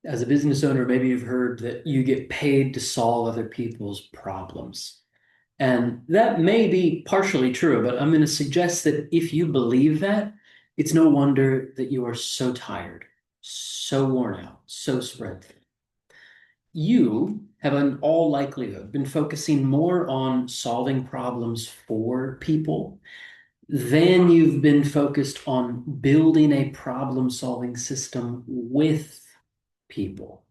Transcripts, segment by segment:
As a business owner, maybe you've heard that you get paid to solve other people's problems. And that may be partially true, but I'm going to suggest that if you believe that, it's no wonder that you are so tired, so worn out, so spread thin. You have, in all likelihood, been focusing more on solving problems for people than you've been focused on building a problem-solving system with people.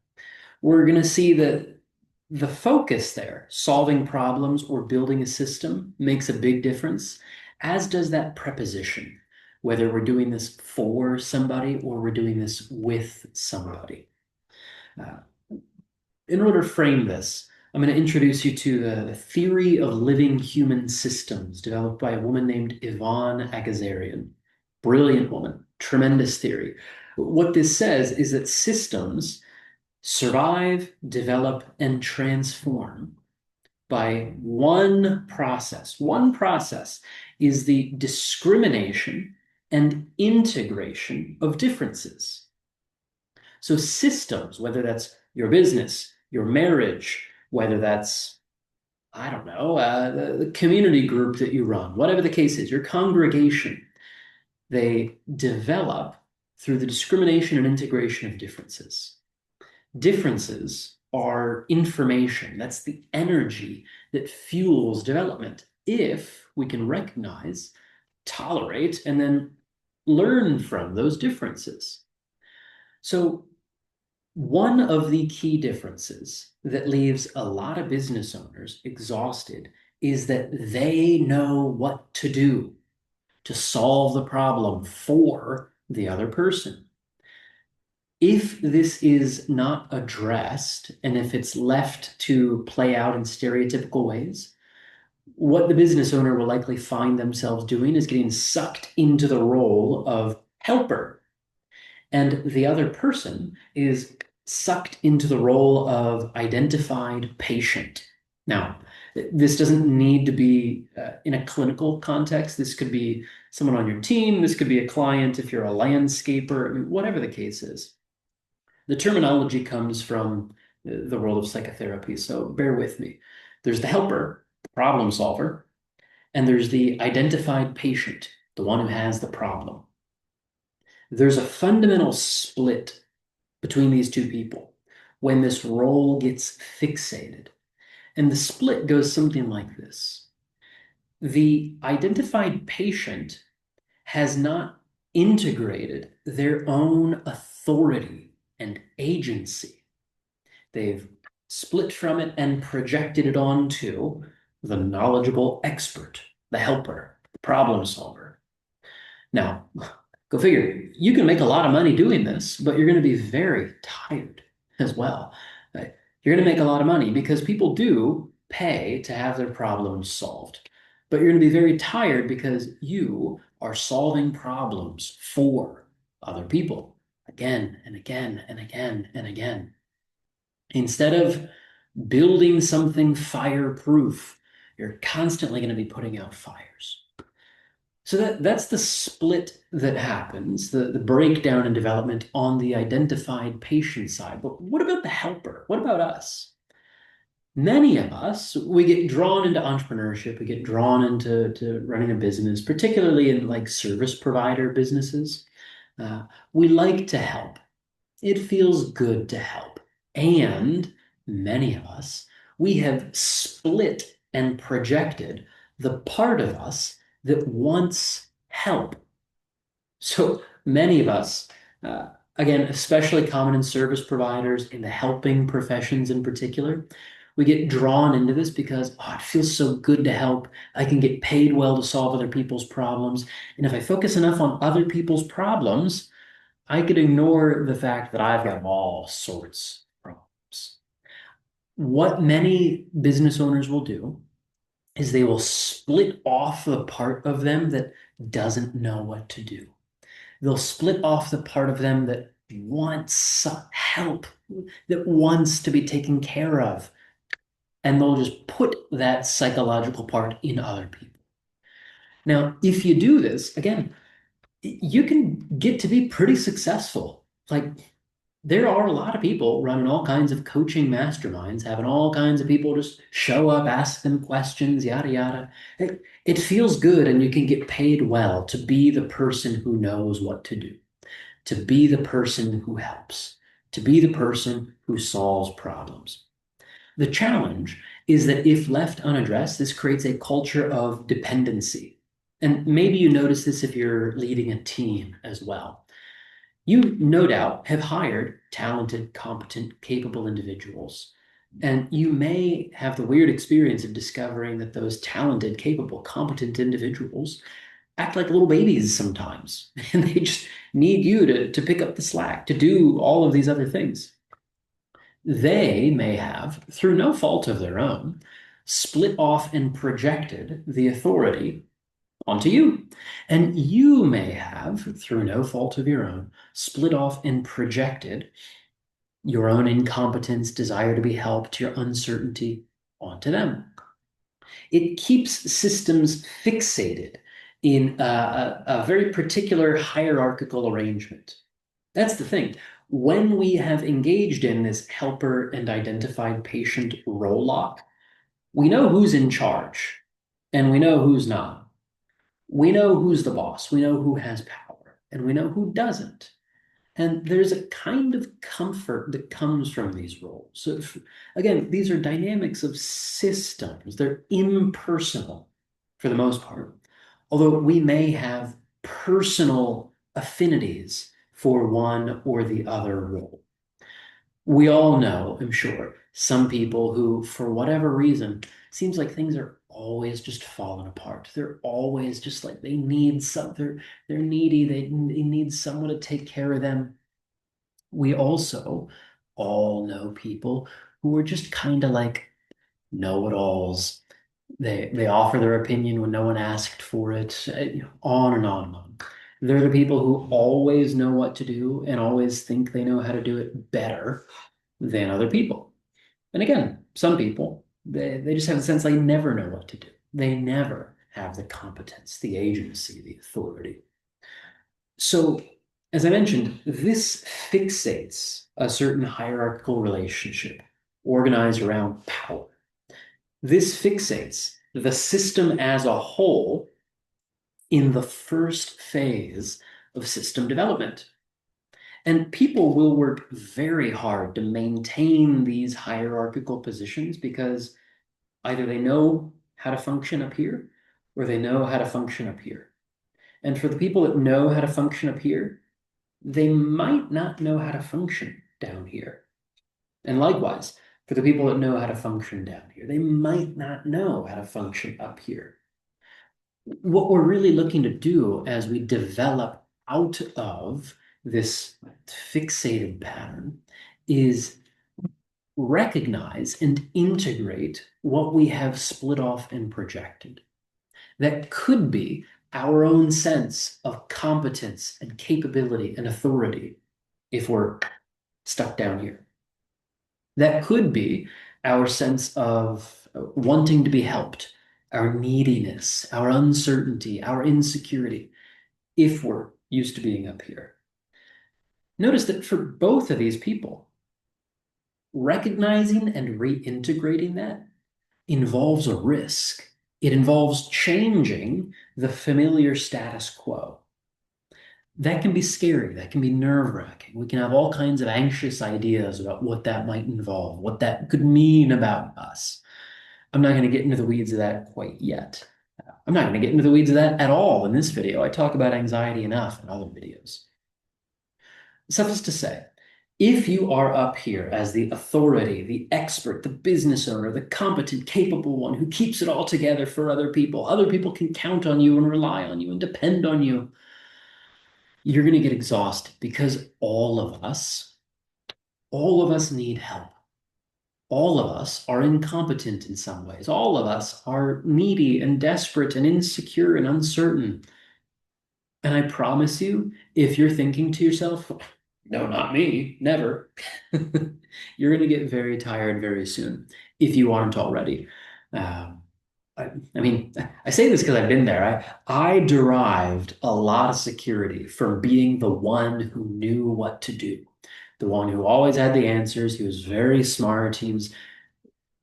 We're going to see that the focus there, solving problems or building a system, makes a big difference, as does that preposition, whether we're doing this for somebody or we're doing this with somebody. Uh, in order to frame this, I'm going to introduce you to the theory of living human systems developed by a woman named Yvonne Agazarian. Brilliant woman, tremendous theory. What this says is that systems survive, develop, and transform by one process. One process is the discrimination and integration of differences. So systems, whether that's your business, your marriage, whether that's, I don't know, the community group that you run, whatever the case is, your congregation, they develop through the discrimination and integration of differences. Differences are information. That's the energy that fuels development. If we can recognize, tolerate, and then learn from those differences. So, one of the key differences that leaves a lot of business owners exhausted is that they know what to do to solve the problem for the other person. If this is not addressed and if it's left to play out in stereotypical ways, what the business owner will likely find themselves doing is getting sucked into the role of helper. And the other person is sucked into the role of identified patient. Now, this doesn't need to be in a clinical context. This could be someone on your team. This could be a client if you're a landscaper, I mean, whatever the case is. The terminology comes from the world of psychotherapy, so bear with me. There's the helper, the problem solver, and there's the identified patient, the one who has the problem. There's a fundamental split between these two people when this role gets fixated. And the split goes something like this. The identified patient has not integrated their own authority and agency. They've split from it and projected it onto the knowledgeable expert, the helper, the problem solver. Now, go figure, you can make a lot of money doing this, but you're going to be very tired as well. Right? You're going to make a lot of money because people do pay to have their problems solved, but you're going to be very tired because you are solving problems for other people again and again and again and again. Instead of building something fireproof, you're constantly going to be putting out fires. So that's the split that happens, the breakdown in development on the identified patient side. But what about the helper? What about us? Many of us, we get drawn into entrepreneurship, we get drawn into running a business, particularly in like service provider businesses. We like to help. It feels good to help. And many of us, we have split and projected the part of us that wants help. So many of us, again, especially common in service providers, in the helping professions in particular, we get drawn into this because it feels so good to help. I can get paid well to solve other people's problems. And if I focus enough on other people's problems, I could ignore the fact that I've got all sorts of problems. What many business owners will do is they will split off the part of them that doesn't know what to do. They'll split off the part of them that wants help, that wants to be taken care of, and they'll just put that psychological part in other people. Now, if you do this, again, you can get to be pretty successful. Like There are a lot of people running all kinds of coaching masterminds, having all kinds of people just show up, ask them questions, yada, yada. It feels good, and you can get paid well to be the person who knows what to do, to be the person who helps, to be the person who solves problems. The challenge is that if left unaddressed, this creates a culture of dependency. And maybe you notice this if you're leading a team as well. You no doubt have hired talented, competent, capable individuals. And you may have the weird experience of discovering that those talented, capable, competent individuals act like little babies sometimes. And they just need you to pick up the slack, to do all of these other things. They may have, through no fault of their own, split off and projected the authority onto you. And you may have, through no fault of your own, split off and projected your own incompetence, desire to be helped, your uncertainty onto them. It keeps systems fixated in a very particular hierarchical arrangement. That's the thing. When we have engaged in this helper and identified patient role lock, we know who's in charge and we know who's not. We know who's the boss, we know who has power, and we know who doesn't. And there's a kind of comfort that comes from these roles. So, again, these are dynamics of systems, they're impersonal for the most part, although we may have personal affinities for one or the other role. We all know, I'm sure, some people who, for whatever reason, seems like things are always just falling apart. They're always just like they need some, they're needy, they need someone to take care of them. We also all know people who are just kind of like know-it-alls. They offer their opinion when no one asked for it, on and on and on. They're the people who always know what to do and always think they know how to do it better than other people. And again, some people, they just have the sense they never know what to do. They never have the competence, the agency, the authority. So, as I mentioned, this fixates a certain hierarchical relationship organized around power. This fixates the system as a whole in the first phase of system development. And people will work very hard to maintain these hierarchical positions because either they know how to function up here or they know how to function up here. And for the people that know how to function up here, they might not know how to function down here. And likewise, for the people that know how to function down here, they might not know how to function up here. What we're really looking to do as we develop out of this fixated pattern is recognize and integrate what we have split off and projected. That could be our own sense of competence and capability and authority if we're stuck down here. That could be our sense of wanting to be helped, our neediness, our uncertainty, our insecurity, if we're used to being up here. Notice that for both of these people, recognizing and reintegrating that involves a risk. It involves changing the familiar status quo. That can be scary. That can be nerve-wracking. We can have all kinds of anxious ideas about what that might involve, what that could mean about us. I'm not going to get into the weeds of that quite yet. I'm not going to get into the weeds of that at all in this video. I talk about anxiety enough in other videos. Suffice to say, if you are up here as the authority, the expert, the business owner, the competent, capable one who keeps it all together for other people can count on you and rely on you and depend on you, you're going to get exhausted because all of us need help. All of us are incompetent in some ways. All of us are needy and desperate and insecure and uncertain. And I promise you, if you're thinking to yourself, no, not me, never, you're going to get very tired very soon if you aren't already. Um, I mean, I say this because I've been there. I derived a lot of security from being the one who knew what to do, the one who always had the answers. He was very smart. He was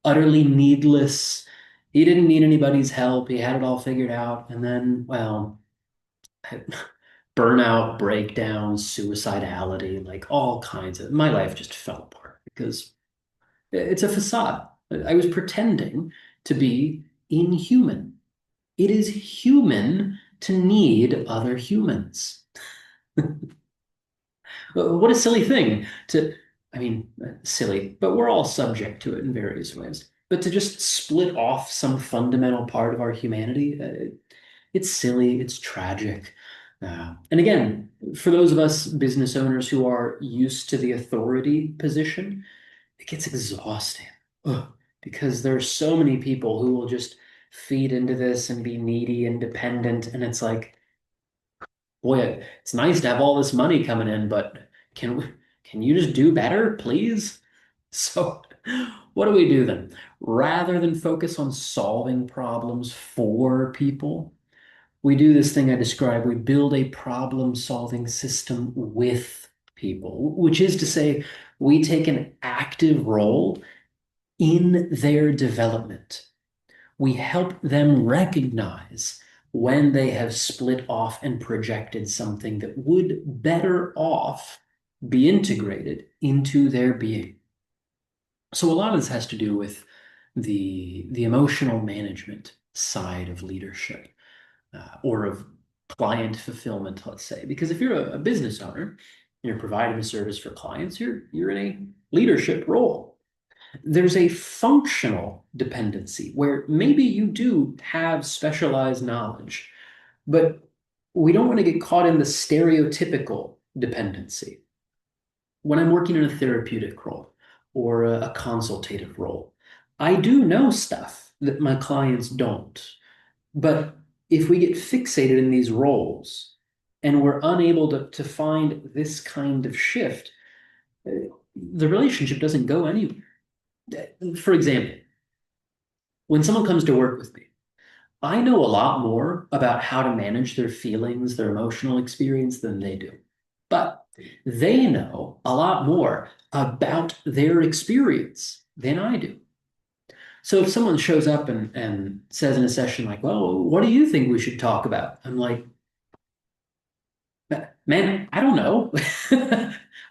utterly needless. He didn't need anybody's help. He had it all figured out. And then, well, burnout, breakdown, suicidality, like all kinds of my life just fell apart because it's a facade. I was pretending to be inhuman. It is human to need other humans. What a silly thing to, I mean, silly, but we're all subject to it in various ways. But to just split off some fundamental part of our humanity, it's silly, it's tragic. And again, for those of us business owners who are used to the authority position, it gets exhausting. Ugh, because there are so many people who will just feed into this and be needy and dependent. And it's like, boy, it's nice to have all this money coming in, but can you just do better, please? So what do we do then? Rather than focus on solving problems for people, we do this thing I described. We build a problem-solving system with people, which is to say, we take an active role in their development. We help them recognize when they have split off and projected something that would better off be integrated into their being. So a lot of this has to do with the emotional management side of leadership, or of client fulfillment, let's say. Because if you're a business owner, you're providing a service for clients, you're in a leadership role. There's a functional dependency where maybe you do have specialized knowledge, but we don't want to get caught in the stereotypical dependency. When I'm working in a therapeutic role or a consultative role, I do know stuff that my clients don't. But if we get fixated in these roles and we're unable to find this kind of shift, the relationship doesn't go anywhere. For example, when someone comes to work with me, I know a lot more about how to manage their feelings, their emotional experience than they do. But they know a lot more about their experience than I do. So if someone shows up and says in a session like, well, what do you think we should talk about? I'm like, man, I don't know.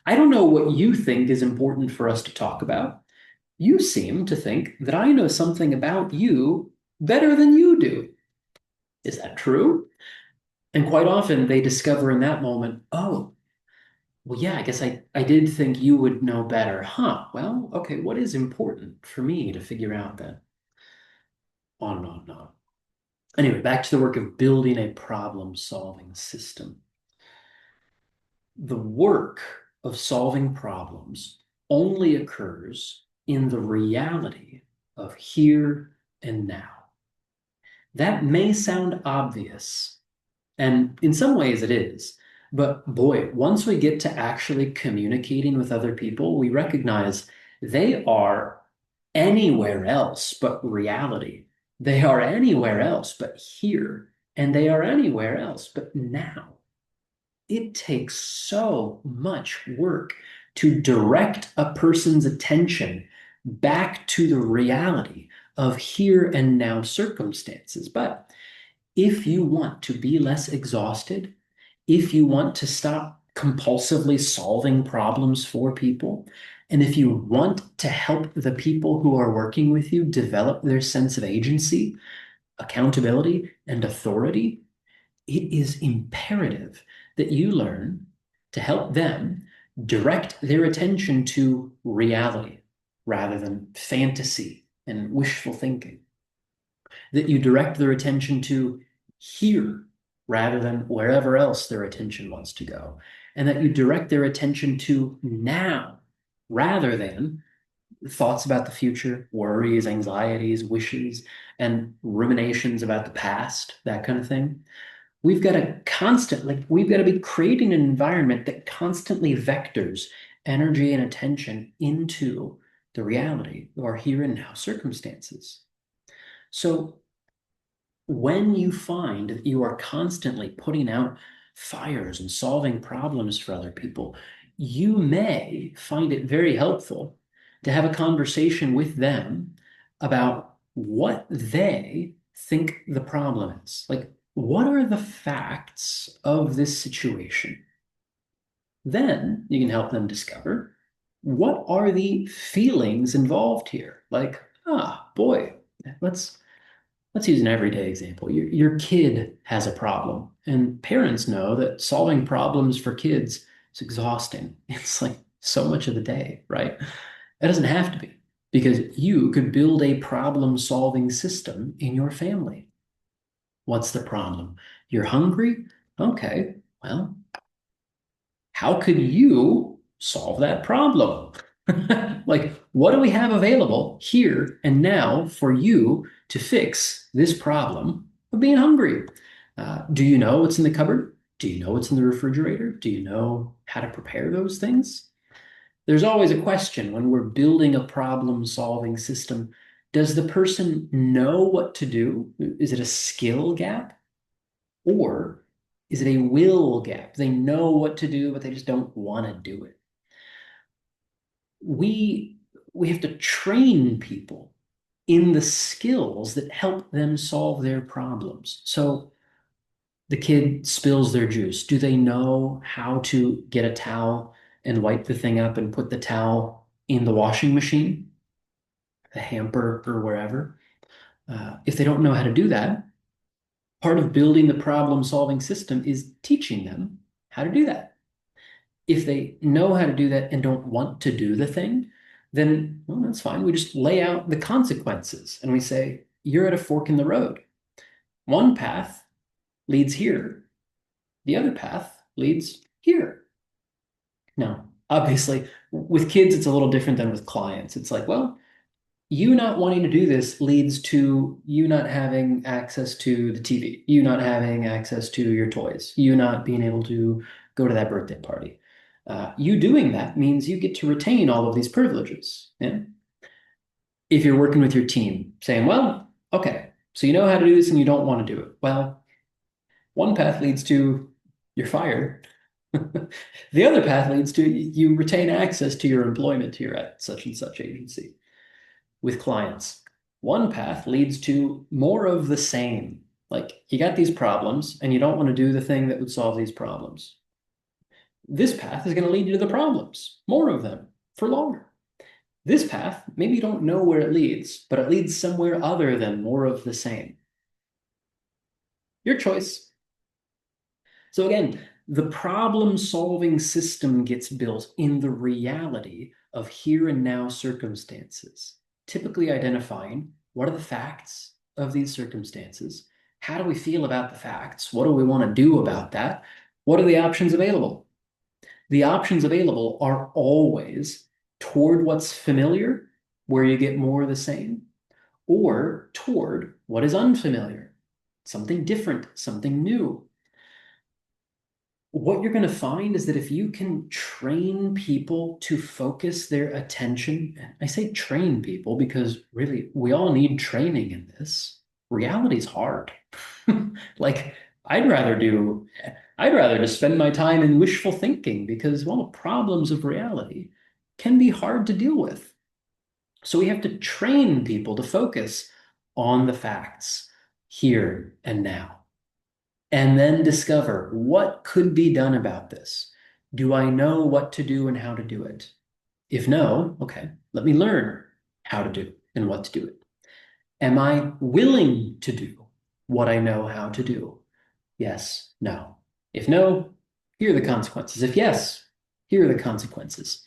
I don't know what you think is important for us to talk about. You seem to think that I know something about you better than you do. Is that true? And quite often they discover in that moment, oh, well, yeah, I guess I did think you would know better. Huh. Well, okay, what is important for me to figure out then? On and on and on. Anyway, back to the work of building a problem-solving system. The work of solving problems only occurs in the reality of here and now. That may sound obvious, and in some ways it is, but boy, once we get to actually communicating with other people, we recognize they are anywhere else but reality. They are anywhere else but here, and they are anywhere else but now. It takes so much work to direct a person's attention back to the reality of here and now circumstances. But if you want to be less exhausted, if you want to stop compulsively solving problems for people, and if you want to help the people who are working with you develop their sense of agency, accountability, and authority, it is imperative that you learn to help them direct their attention to reality rather than fantasy and wishful thinking. That you direct their attention to here rather than wherever else their attention wants to go. And that you direct their attention to now rather than thoughts about the future, worries, anxieties, wishes, and ruminations about the past, that kind of thing. We've got to be creating an environment that constantly vectors energy and attention into the reality of our here and now circumstances. So when you find that you are constantly putting out fires and solving problems for other people, you may find it very helpful to have a conversation with them about what they think the problem is. Like, what are the facts of this situation? Then you can help them discover what are the feelings involved here. Like, ah, boy, let's let's use an everyday example. Your kid has a problem, and parents know that solving problems for kids is exhausting. It's like so much of the day, right? It doesn't have to be, because you could build a problem-solving system in your family. What's the problem? You're hungry? Okay, well, how could you solve that problem? Like, what do we have available here and now for you to fix this problem of being hungry? Do you know what's in the cupboard? Do you know what's in the refrigerator? Do you know how to prepare those things? There's always a question when we're building a problem-solving system. Does the person know what to do? Is it a skill gap? Or is it a will gap? They know what to do, but they just don't want to do it. We have to train people in the skills that help them solve their problems. So the kid spills their juice. Do they know how to get a towel and wipe the thing up and put the towel in the washing machine, the hamper, or wherever? If they don't know how to do that, part of building the problem-solving system is teaching them how to do that. If they know how to do that and don't want to do the thing, then, well, that's fine. We just lay out the consequences and we say, you're at a fork in the road. One path leads here, the other path leads here. Now, obviously, with kids, it's a little different than with clients. It's like, well, you not wanting to do this leads to you not having access to the TV, you not having access to your toys, you not being able to go to that birthday party. You doing that means you get to retain all of these privileges. Yeah? If you're working with your team, saying, well, okay, so you know how to do this and you don't want to do it. Well, one path leads to you're fired. The other path leads to you retain access to your employment here at such and such agency. With clients, one path leads to more of the same. Like, you got these problems and you don't want to do the thing that would solve these problems. This path is going to lead you to the problems, more of them, for longer. This path, maybe you don't know where it leads, but it leads somewhere other than more of the same. Your choice. So again, the problem-solving system gets built in the reality of here and now circumstances, typically identifying what are the facts of these circumstances, how do we feel about the facts, what do we want to do about that, what are the options available? The options available are always toward what's familiar, where you get more of the same, or toward what is unfamiliar, something different, something new. What you're going to find is that if you can train people to focus their attention, and I say train people because really we all need training in this. Reality is hard. Like, I'd rather just spend my time in wishful thinking because, well, the problems of reality can be hard to deal with. So we have to train people to focus on the facts here and now, and then discover what could be done about this. Do I know what to do and how to do it? If no, okay, let me learn how to do and what to do it. Am I willing to do what I know how to do? Yes, no. If no, here are the consequences. If yes, here are the consequences.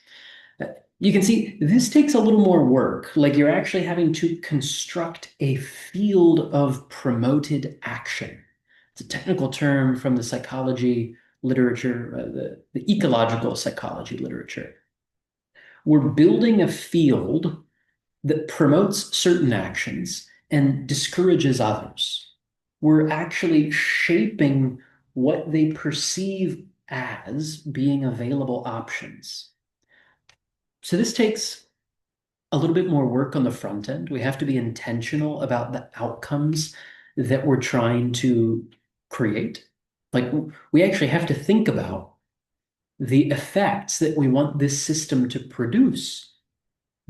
You can see this takes a little more work. Like, you're actually having to construct a field of promoted action. It's a technical term from the psychology literature, the ecological psychology literature. We're building a field that promotes certain actions and discourages others. We're actually shaping what they perceive as being available options. So this takes a little bit more work on the front end. We have to be intentional about the outcomes that we're trying to create. Like, we actually have to think about the effects that we want this system to produce.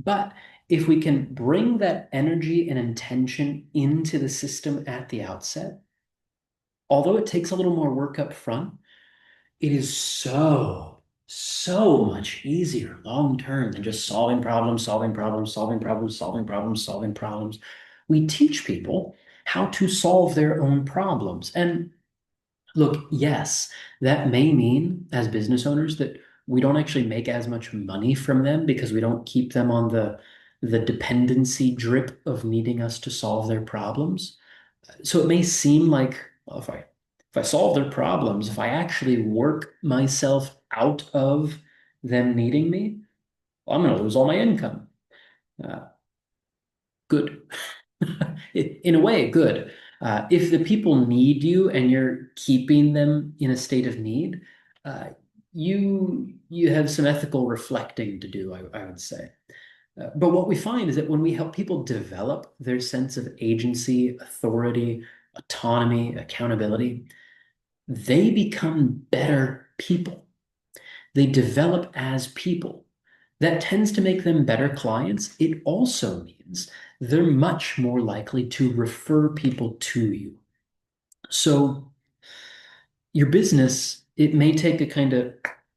But if we can bring that energy and intention into the system at the outset, although it takes a little more work up front, it is so much easier long term than just solving problems, solving problems, solving problems, solving problems, solving problems. We teach people how to solve their own problems. And look, yes, that may mean as business owners that we don't actually make as much money from them because we don't keep them on the dependency drip of needing us to solve their problems. So it may seem like, well, if I solve their problems, if I actually work myself out of them needing me, well, I'm going to lose all my income. Uh, Good. In a way, good. If the people need you and you're keeping them in a state of need, uh, you have some ethical reflecting to do, I would say. But what we find is that when we help people develop their sense of agency, authority, autonomy, accountability, they become better people. They develop as people. That tends to make them better clients. It also means they're much more likely to refer people to you. So your business, it may take a kind of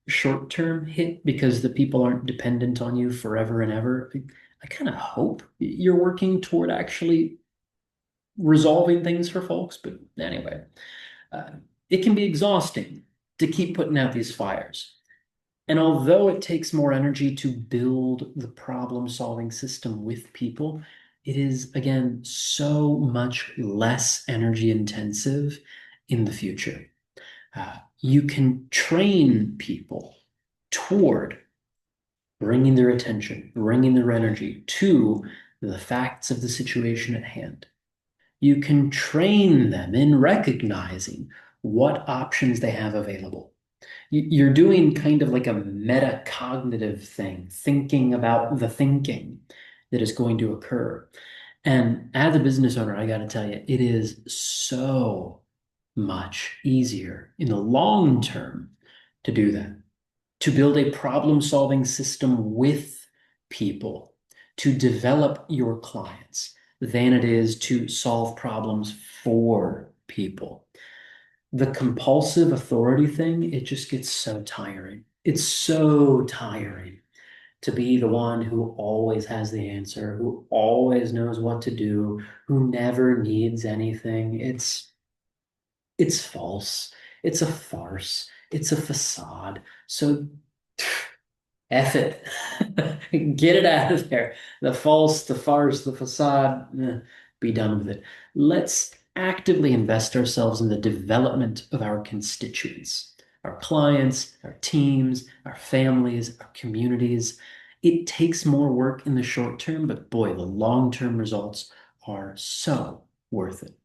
short-term hit because the people aren't dependent on you forever and ever. I kind of hope you're working toward actually resolving things for folks, but anyway, uh, it can be exhausting to keep putting out these fires. And although it takes more energy to build the problem-solving system with people, it is, again, so much less energy intensive in the future. You can train people toward bringing their attention, bringing their energy to the facts of the situation at hand. You can train them in recognizing what options they have available. You're doing kind of like a metacognitive thing, thinking about the thinking that is going to occur. And as a business owner, I got to tell you, it is so much easier in the long term to do that, to build a problem-solving system with people, to develop your clients, than it is to solve problems for people. The compulsive authority thing, it just gets so tiring. It's so tiring to be the one who always has the answer, who always knows what to do, who never needs anything. It's false. It's a farce. It's a facade. So F it. Get it out of there. The false, the farce, the facade, be done with it. Let's actively invest ourselves in the development of our constituents, our clients, our teams, our families, our communities. It takes more work in the short term, but boy, the long-term results are so worth it.